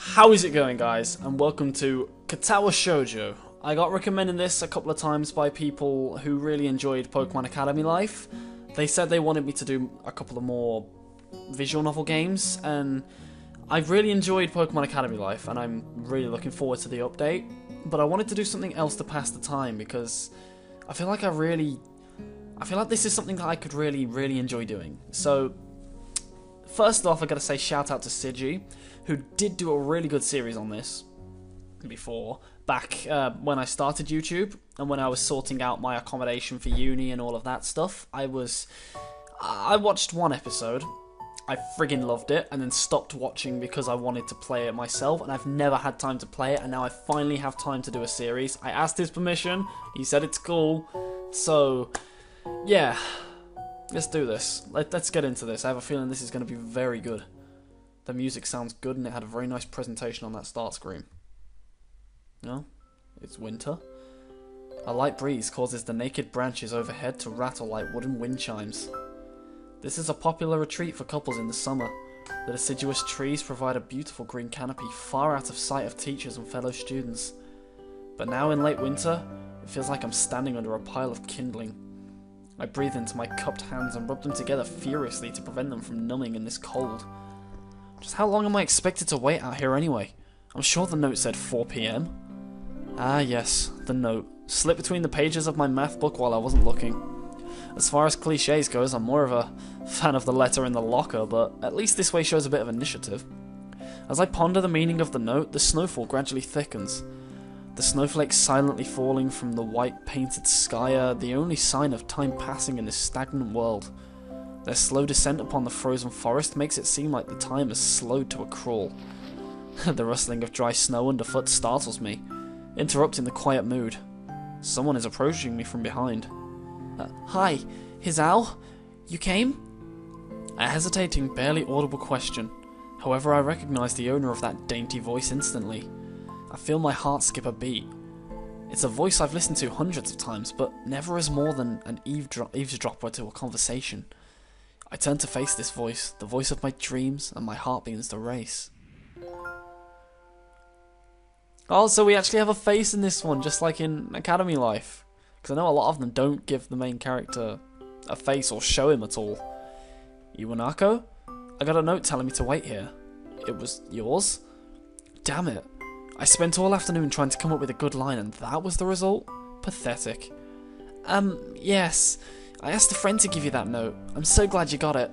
How is it going, guys? And welcome to Katawa Shojou. I got recommended this a couple of times by people who really enjoyed Pokemon Academy Life. They said they wanted me to do a couple of more visual novel games, and I really enjoyed Pokemon Academy Life, and I'm really looking forward to the update. But I wanted to do something else to pass the time, because I feel like this is something that I could really enjoy doing. So, first off, I gotta say shout out to Shojou, who did do a really good series on this before, back when I started YouTube, and when I was sorting out my accommodation for uni and all of that stuff. I watched one episode, I friggin' loved it, and then stopped watching because I wanted to play it myself, and I've never had time to play it, and now I finally have time to do a series. I asked his permission, he said it's cool, so yeah, let's do this. Let's get into this. I have a feeling this is going to be very good. The music sounds good, and it had a very nice presentation on that start screen. No, it's winter. A light breeze causes the naked branches overhead to rattle like wooden wind chimes. This is a popular retreat for couples in the summer. The deciduous trees provide a beautiful green canopy far out of sight of teachers and fellow students. But now in late winter, it feels like I'm standing under a pile of kindling. I breathe into my cupped hands and rub them together furiously to prevent them from numbing in this cold. Just how long am I expected to wait out here anyway? I'm sure the note said 4 PM. Ah yes, the note. Slipped between the pages of my math book while I wasn't looking. As far as cliches goes, I'm more of a fan of the letter in the locker, but at least this way shows a bit of initiative. As I ponder the meaning of the note, the snowfall gradually thickens. The snowflakes silently falling from the white painted sky are the only sign of time passing in this stagnant world. Their slow descent upon the frozen forest makes it seem like the time has slowed to a crawl. The rustling of dry snow underfoot startles me, interrupting the quiet mood. Someone is approaching me from behind. Hi, Hizao? You came? A hesitating, barely audible question. However, I recognize the owner of that dainty voice instantly. I feel my heart skip a beat. It's a voice I've listened to hundreds of times, but never as more than an eavesdropper to a conversation. I turn to face this voice, the voice of my dreams, and my heart begins to race. Oh, so we actually have a face in this one, just like in Academy Life. Because I know a lot of them don't give the main character a face or show him at all. Iwanako? I got a note telling me to wait here. It was yours? Damn it. I spent all afternoon trying to come up with a good line, and that was the result? Pathetic. Yes. I asked a friend to give you that note. I'm so glad you got it.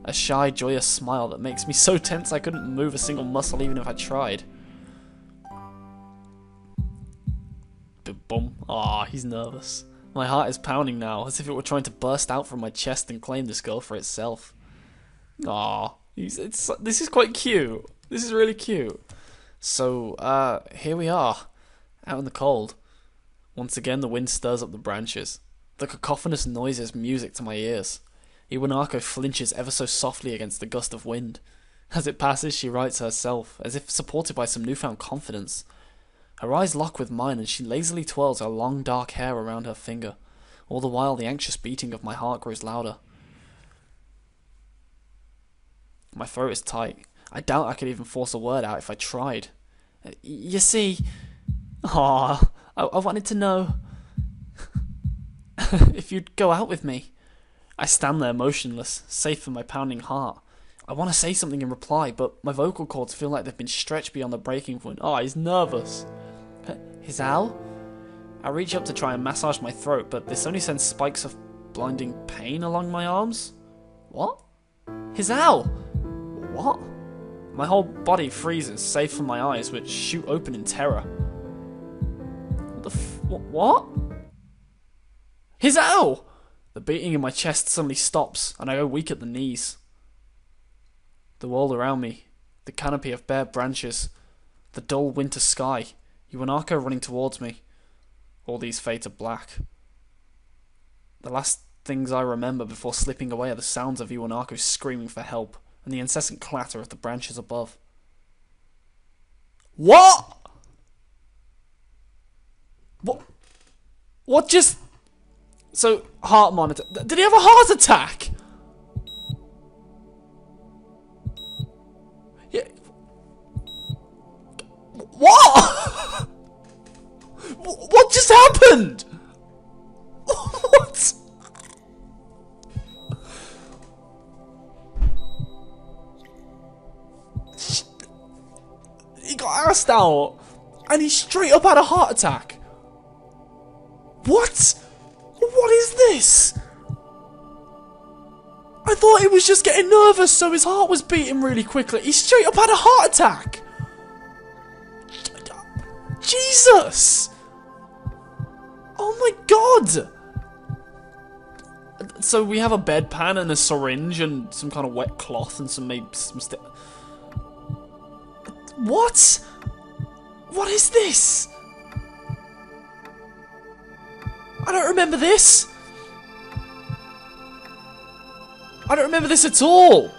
A shy, joyous smile that makes me so tense I couldn't move a single muscle even if I tried. Boom. Ah, he's nervous. My heart is pounding now, as if it were trying to burst out from my chest and claim this girl for itself. Ah, this is quite cute. This is really cute. So, here we are, out in the cold. Once again, the wind stirs up the branches. The cacophonous noise is music to my ears. Iwanako flinches ever so softly against the gust of wind. As it passes, she rights herself, as if supported by some newfound confidence. Her eyes lock with mine, and she lazily twirls her long dark hair around her finger. All the while, the anxious beating of my heart grows louder. My throat is tight. I doubt I could even force a word out if I tried. You see... I wanted to know... if you'd go out with me. I stand there motionless, safe from my pounding heart. I want to say something in reply, but my vocal cords feel like they've been stretched beyond the breaking point. Oh, he's nervous. Hizao? I reach up to try and massage my throat, but this only sends spikes of blinding pain along my arms. What? Hizao! What? My whole body freezes, save for my eyes, which shoot open in terror. What? Hizao! The beating in my chest suddenly stops, and I go weak at the knees. The world around me, the canopy of bare branches, the dull winter sky, Iwanako running towards me. All these fade to black. The last things I remember before slipping away are the sounds of Iwanako screaming for help, and the incessant clatter of the branches above. What? What just... So, heart monitor. Did he have a heart attack? happened? What? He got asked out, and he straight up had a heart attack. What? What is this? I thought he was just getting nervous, so his heart was beating really quickly. He straight up had a heart attack. Jesus! Oh my god! So we have a bedpan and a syringe and some kind of wet cloth and some What? What is this? I don't remember this. I don't remember this at all.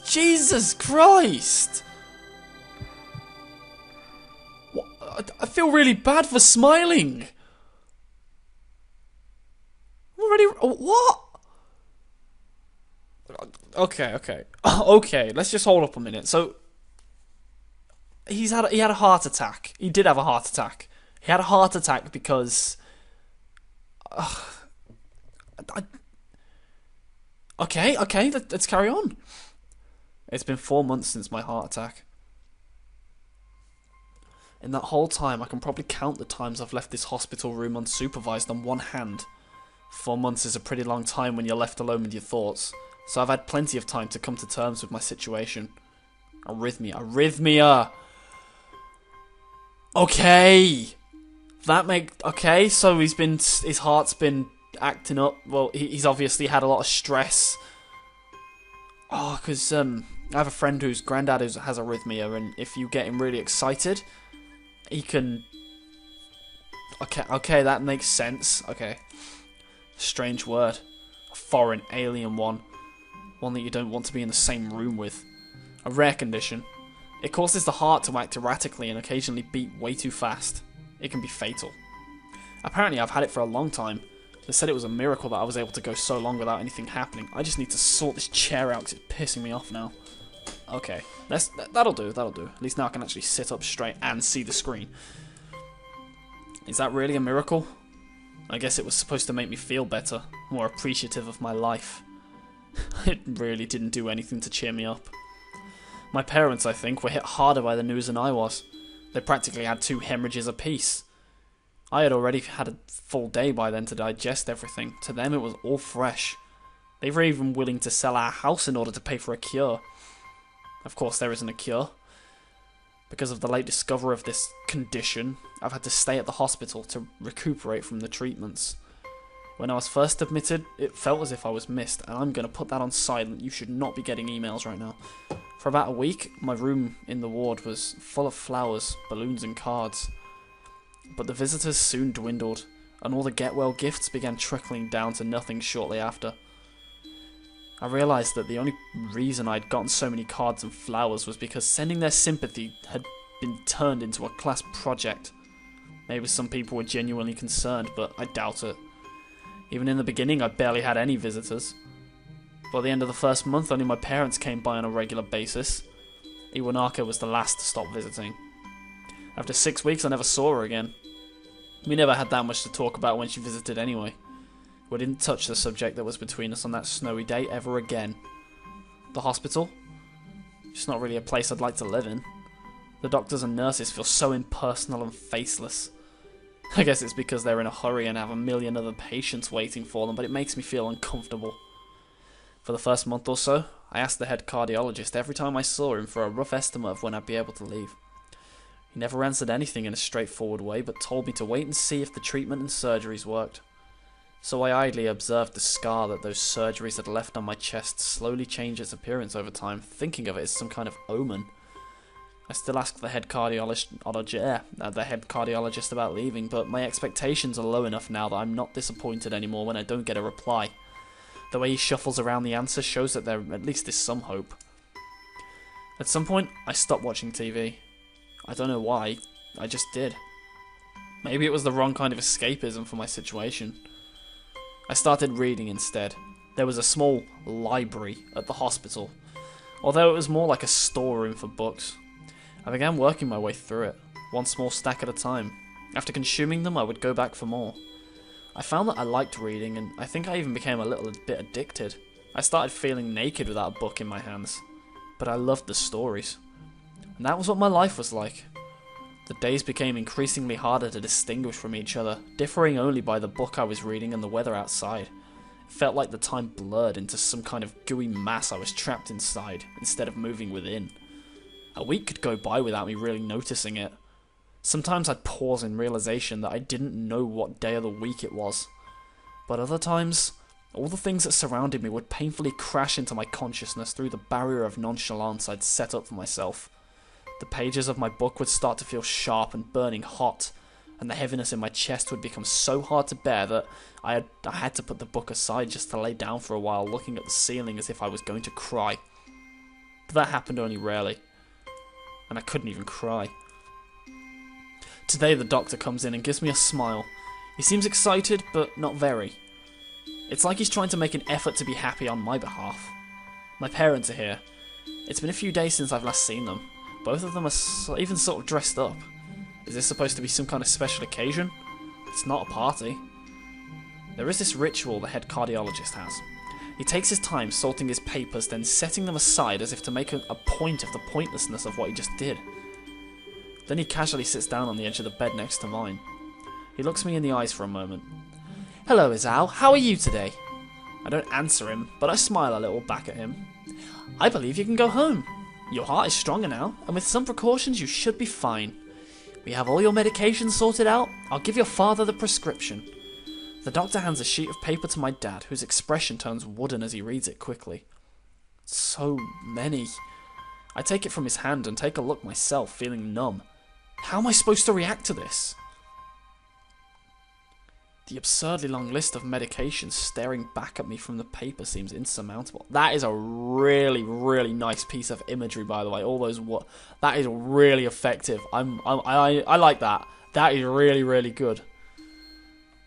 Jesus Christ. I feel really bad for smiling. I'm already... What? Okay. Okay, let's just hold up a minute. So, he had a heart attack. He did have a heart attack. He had a heart attack because... Okay, let's carry on. It's been 4 months since my heart attack. In that whole time, I can probably count the times I've left this hospital room unsupervised on one hand. 4 months is a pretty long time when you're left alone with your thoughts, so I've had plenty of time to come to terms with my situation. Arrhythmia! Okay! Okay, so his heart's been acting up. Well, he's obviously had a lot of stress. Oh, because I have a friend whose granddad has arrhythmia, and if you get him really excited, he can... Okay, that makes sense. Okay. Strange word. A foreign, alien one. One that you don't want to be in the same room with. A rare condition. It causes the heart to act erratically and occasionally beat way too fast. It can be fatal. Apparently I've had it for a long time. They said it was a miracle that I was able to go so long without anything happening. I just need to sort this chair out because it's pissing me off now. Okay, that'll do. At least now I can actually sit up straight and see the screen. Is that really a miracle? I guess it was supposed to make me feel better, more appreciative of my life. It really didn't do anything to cheer me up. My parents, I think, were hit harder by the news than I was. They practically had 2 hemorrhages apiece. I had already had a full day by then to digest everything. To them it was all fresh. They were even willing to sell our house in order to pay for a cure. Of course there isn't a cure. Because of the late discovery of this condition, I've had to stay at the hospital to recuperate from the treatments. When I was first admitted, it felt as if I was missed, and I'm going to put that on silent. You should not be getting emails right now. For about a week, my room in the ward was full of flowers, balloons and cards. But the visitors soon dwindled, and all the get-well gifts began trickling down to nothing shortly after. I realised that the only reason I'd gotten so many cards and flowers was because sending their sympathy had been turned into a class project. Maybe some people were genuinely concerned, but I doubt it. Even in the beginning, I barely had any visitors. By the end of the first month, only my parents came by on a regular basis. Iwanaka was the last to stop visiting. After 6 weeks, I never saw her again. We never had that much to talk about when she visited anyway. We didn't touch the subject that was between us on that snowy day ever again. The hospital? It's not really a place I'd like to live in. The doctors and nurses feel so impersonal and faceless. I guess it's because they're in a hurry and have a million other patients waiting for them, but it makes me feel uncomfortable. For the first month or so, I asked the head cardiologist every time I saw him for a rough estimate of when I'd be able to leave. He never answered anything in a straightforward way, but told me to wait and see if the treatment and surgeries worked. So I idly observed the scar that those surgeries had left on my chest slowly change its appearance over time, thinking of it as some kind of omen. I still ask the head cardiologist about leaving, but my expectations are low enough now that I'm not disappointed anymore when I don't get a reply. The way he shuffles around the answer shows that there at least is some hope. At some point, I stopped watching TV. I don't know why, I just did. Maybe it was the wrong kind of escapism for my situation. I started reading instead. There was a small library at the hospital, although it was more like a storeroom for books. I began working my way through it, one small stack at a time. After consuming them, I would go back for more. I found that I liked reading, and I think I even became a little bit addicted. I started feeling naked without a book in my hands, but I loved the stories. And that was what my life was like. The days became increasingly harder to distinguish from each other, differing only by the book I was reading and the weather outside. It felt like the time blurred into some kind of gooey mass I was trapped inside, instead of moving within. A week could go by without me really noticing it. Sometimes I'd pause in realization that I didn't know what day of the week it was. But other times, all the things that surrounded me would painfully crash into my consciousness through the barrier of nonchalance I'd set up for myself. The pages of my book would start to feel sharp and burning hot, and the heaviness in my chest would become so hard to bear that I had to put the book aside just to lay down for a while, looking at the ceiling as if I was going to cry. But that happened only rarely, and I couldn't even cry. Today the doctor comes in and gives me a smile. He seems excited, but not very. It's like he's trying to make an effort to be happy on my behalf. My parents are here. It's been a few days since I've last seen them. Both of them are even sort of dressed up. Is this supposed to be some kind of special occasion? It's not a party. There is this ritual the head cardiologist has. He takes his time sorting his papers, then setting them aside as if to make a point of the pointlessness of what he just did. Then he casually sits down on the edge of the bed next to mine. He looks me in the eyes for a moment. "Hello, Izao. How are you today?" I don't answer him, but I smile a little back at him. "I believe you can go home. Your heart is stronger now, and with some precautions you should be fine. We have all your medications sorted out. I'll give your father the prescription." The doctor hands a sheet of paper to my dad, whose expression turns wooden as he reads it quickly. So many. I take it from his hand and take a look myself, feeling numb. How am I supposed to react to this? The absurdly long list of medications staring back at me from the paper seems insurmountable. That is a really, really nice piece of imagery, by the way. All those that is really effective. I like that. That is really, really good.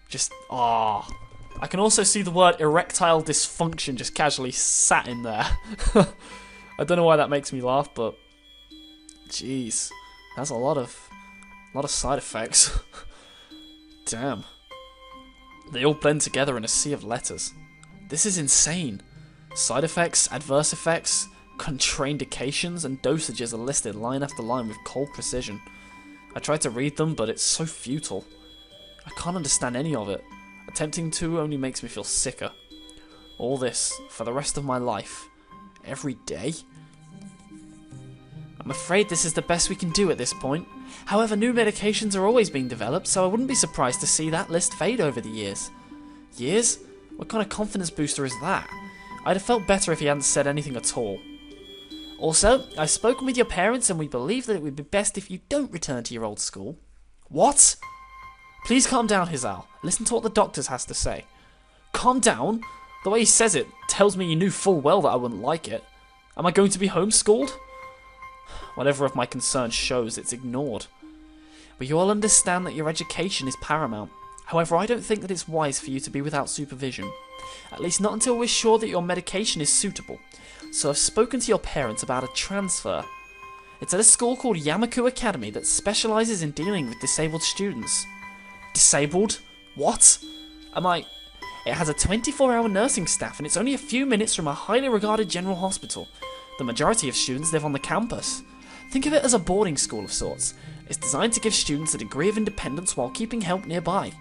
Just I can also see the word erectile dysfunction just casually sat in there. I don't know why that makes me laugh, but jeez, that's a lot of side effects. Damn. They all blend together in a sea of letters. This is insane. Side effects, adverse effects, contraindications, and dosages are listed line after line with cold precision. I try to read them, but it's so futile. I can't understand any of it. Attempting to only makes me feel sicker. All this, for the rest of my life. Every day? I'm afraid this is the best we can do at this point. However, new medications are always being developed, so I wouldn't be surprised to see that list fade over the years. Years? What kind of confidence booster is that? I'd have felt better if he hadn't said anything at all. Also, I've spoken with your parents and we believe that it would be best if you don't return to your old school. What? Please calm down, Hizal. Listen to what the doctor has to say. Calm down? The way he says it tells me you knew full well that I wouldn't like it. Am I going to be homeschooled? Whatever of my concern shows, it's ignored. But you all understand that your education is paramount. However, I don't think that it's wise for you to be without supervision. At least not until we're sure that your medication is suitable. So I've spoken to your parents about a transfer. It's at a school called Yamaku Academy that specialises in dealing with disabled students. Disabled? What? It has a 24-hour nursing staff and it's only a few minutes from a highly regarded general hospital. The majority of students live on the campus. Think of it as a boarding school of sorts. It's designed to give students a degree of independence while keeping help nearby.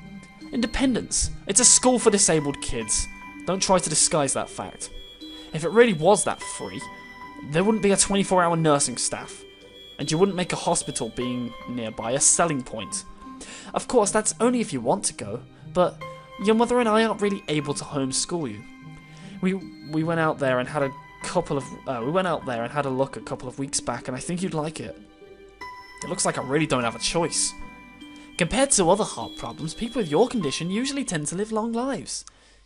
Independence. It's a school for disabled kids. Don't try to disguise that fact. If it really was that free, there wouldn't be a 24-hour nursing staff. And you wouldn't make a hospital being nearby a selling point. Of course, that's only if you want to go, but your mother and I aren't really able to homeschool you. We went out there and had a look a couple of weeks back, and I think you'd like it. It looks like I really don't have a choice. Compared to other heart problems, people with your condition usually tend to live long lives.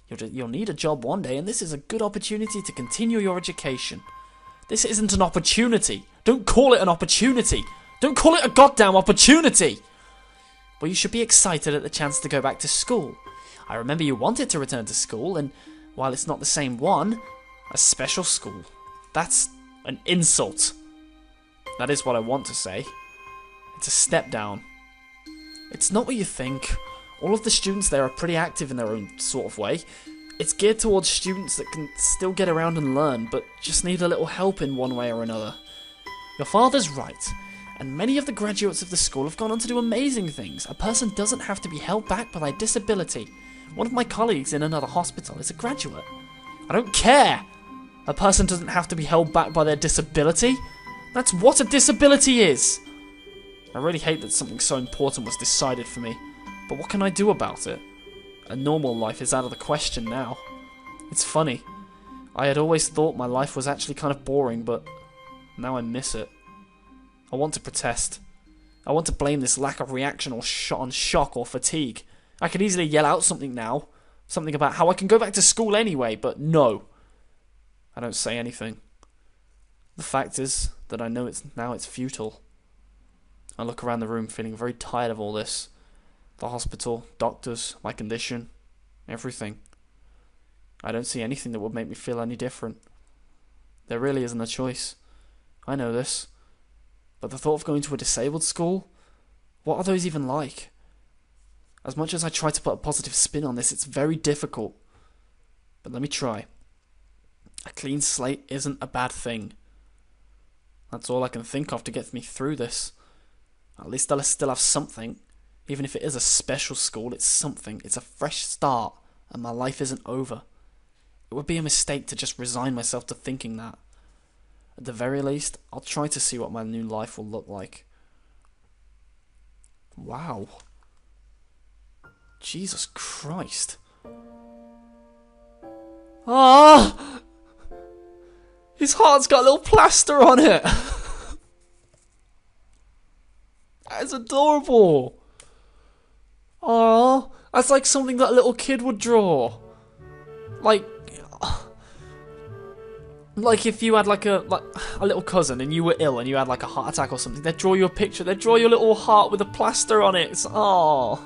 You'll need a job one day, and this is a good opportunity to continue your education. This isn't an opportunity. Don't call it an opportunity. Don't call it a goddamn opportunity. Well, you should be excited at the chance to go back to school. I remember you wanted to return to school, and while it's not the same one, a special school. That's an insult. That is what I want to say. It's a step down. It's not what you think, All of the students there are pretty active in their own sort of way. It's geared towards students that can still get around and learn, but just need a little help in one way or another. Your father's right, and many of the graduates of the school have gone on to do amazing things. A person doesn't have to be held back by their disability. One of my colleagues in another hospital is a graduate. I don't care! A person doesn't have to be held back by their disability. That's what a disability is! I really hate that something so important was decided for me, but what can I do about it? A normal life is out of the question now. It's funny. I had always thought my life was actually kind of boring, but now I miss it. I want to protest. I want to blame this lack of reaction on shock or fatigue. I could easily yell out something now. Something about how I can go back to school anyway, but no. I don't say anything. The fact is that I know it's futile. I look around the room feeling very tired of all this. The hospital, doctors, my condition, everything. I don't see anything that would make me feel any different. There really isn't a choice. I know this. But the thought of going to a disabled school? What are those even like? As much as I try to put a positive spin on this, it's very difficult. But let me try. A clean slate isn't a bad thing. That's all I can think of to get me through this. At least I'll still have something. Even if it is a special school, it's something. It's a fresh start, and my life isn't over. It would be a mistake to just resign myself to thinking that. At the very least, I'll try to see what my new life will look like. Wow. Jesus Christ. Ah! His heart's got a little plaster on it! That's adorable! Aww, that's like something that a little kid would draw. Like if you had like a little cousin and you were ill and you had like a heart attack or something, they'd draw you a picture, they'd draw your little heart with a plaster on it. It's, oh,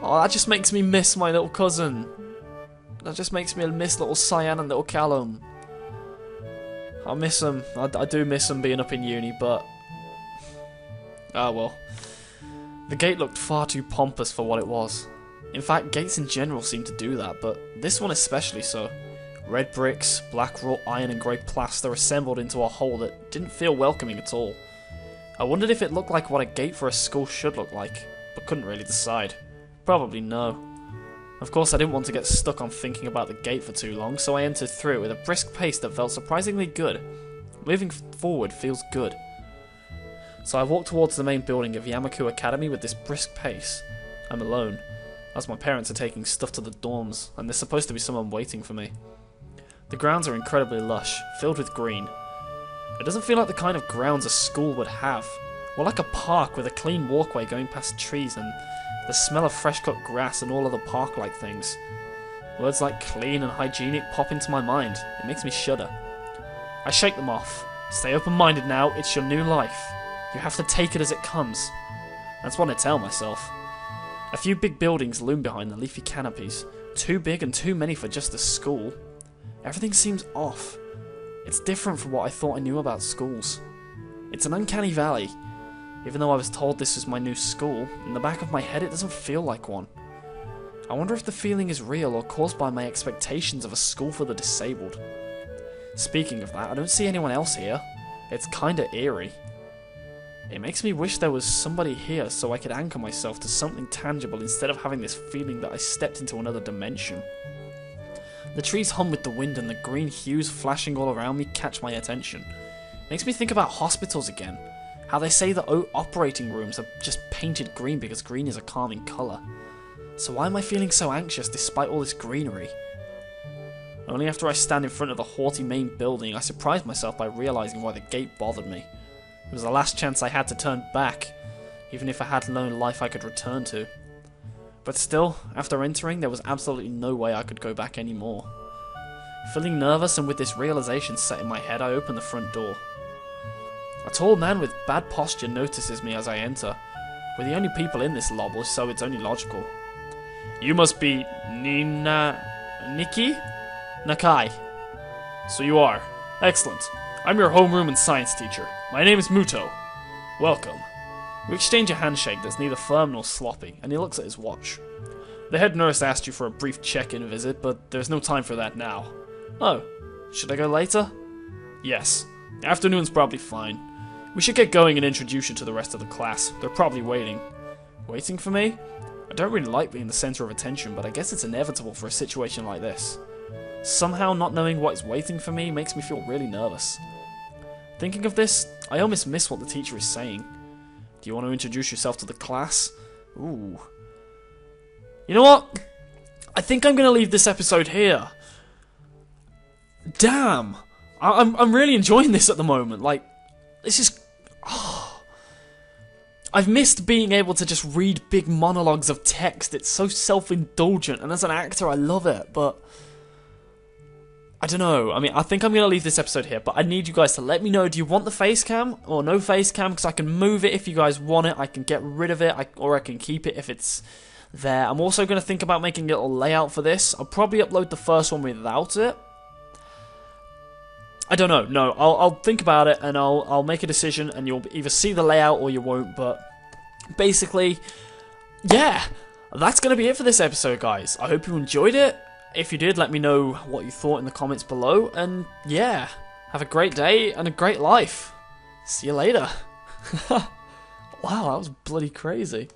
that just makes me miss my little cousin. That just makes me miss little Cyan and little Callum. I miss them. I do miss them being up in uni, but oh well. The gate looked far too pompous for what it was. In fact, gates in general seem to do that, but this one especially so. Red bricks, black wrought iron and grey plaster assembled into a whole that didn't feel welcoming at all. I wondered if it looked like what a gate for a school should look like, but couldn't really decide. Probably no. Of course, I didn't want to get stuck on thinking about the gate for too long, so I entered through it with a brisk pace that felt surprisingly good. Moving forward feels good. So I walked towards the main building of Yamaku Academy with this brisk pace. I'm alone, as my parents are taking stuff to the dorms, and there's supposed to be someone waiting for me. The grounds are incredibly lush, filled with green. It doesn't feel like the kind of grounds a school would have, more like a park with a clean walkway going past trees and the smell of fresh-cut grass and all other park-like things. Words like clean and hygienic pop into my mind. It makes me shudder. I shake them off. Stay open-minded now, it's your new life. You have to take it as it comes. That's what I tell myself. A few big buildings loom behind the leafy canopies. Too big and too many for just a school. Everything seems off. It's different from what I thought I knew about schools. It's an uncanny valley. Even though I was told this is my new school, in the back of my head it doesn't feel like one. I wonder if the feeling is real or caused by my expectations of a school for the disabled. Speaking of that, I don't see anyone else here. It's kinda eerie. It makes me wish there was somebody here so I could anchor myself to something tangible instead of having this feeling that I stepped into another dimension. The trees hum with the wind and the green hues flashing all around me catch my attention. Makes me think about hospitals again. How they say the operating rooms are just painted green because green is a calming colour. So why am I feeling so anxious despite all this greenery? Only after I stand in front of the haughty main building I surprise myself by realising why the gate bothered me. It was the last chance I had to turn back, even if I had no life I could return to. But still, after entering, there was absolutely no way I could go back anymore. Feeling nervous and with this realization set in my head, I open the front door. A tall man with bad posture notices me as I enter. We're the only people in this lobby, so it's only logical. You must be Niki? Nakai. So you are. Excellent. I'm your homeroom and science teacher. My name is Muto. Welcome. We exchange a handshake that's neither firm nor sloppy, and he looks at his watch. The head nurse asked you for a brief check-in visit, but there's no time for that now. Oh, should I go later? Yes. Afternoon's probably fine. We should get going and introduce you to the rest of the class. They're probably waiting. Waiting for me? I don't really like being the center of attention, but I guess it's inevitable for a situation like this. Somehow not knowing what is waiting for me makes me feel really nervous. Thinking of this, I almost miss what the teacher is saying. Do you want to introduce yourself to the class? Ooh. You know what? I think I'm going to leave this episode here. Damn! I'm really enjoying this at the moment. Like, this is... Oh. I've missed being able to just read big monologues of text. It's so self-indulgent, and as an actor, I love it, but... I don't know. I mean, I think I'm going to leave this episode here, but I need you guys to let me know, do you want the face cam or no face cam? Because I can move it if you guys want it. I can get rid of it, or I can keep it if it's there. I'm also going to think about making a little layout for this. I'll probably upload the first one without it. I don't know. No, I'll think about it, and I'll make a decision, and you'll either see the layout or you won't. But basically, yeah, that's going to be it for this episode, guys. I hope you enjoyed it. If you did, let me know what you thought in the comments below, and yeah, have a great day and a great life. See you later. Wow, that was bloody crazy.